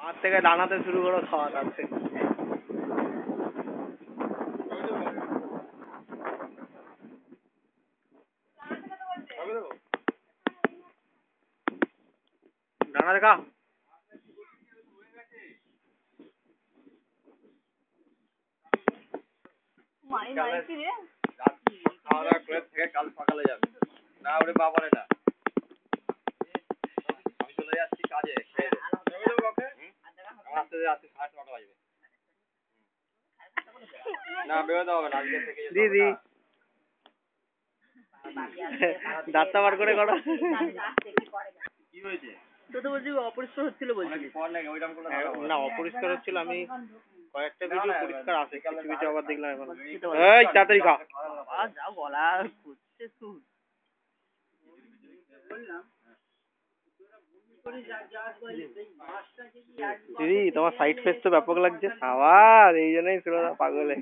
হাত থেকে ডানাতে শুরু করো খাওয়া তার থেকে। ডানা দেখা কাল সকালে যাবে না ওরে বাবারে না আমি চলে যাচ্ছি কাজে আসতে 9:30 বাজবে না বেরোতে হবে না আজকে থেকে দিদি দাঁতটা বার করে করো কি হয়েছে তো তো বলছি অপরিষ্কার হচ্ছিল বলছি না অপরিষ্কার হচ্ছিল আমি কয়েকটা ভিডিও পরিষ্কার আছে কিছু কিছু আবার দেখলাম এখন এই তাড়াতাড়ি খা যা গলা খুঁজছে তুই দিদি তোমার সাইড ফেস তো ব্যাপক লাগছে আবার এই জন্যই ছিল পাগলে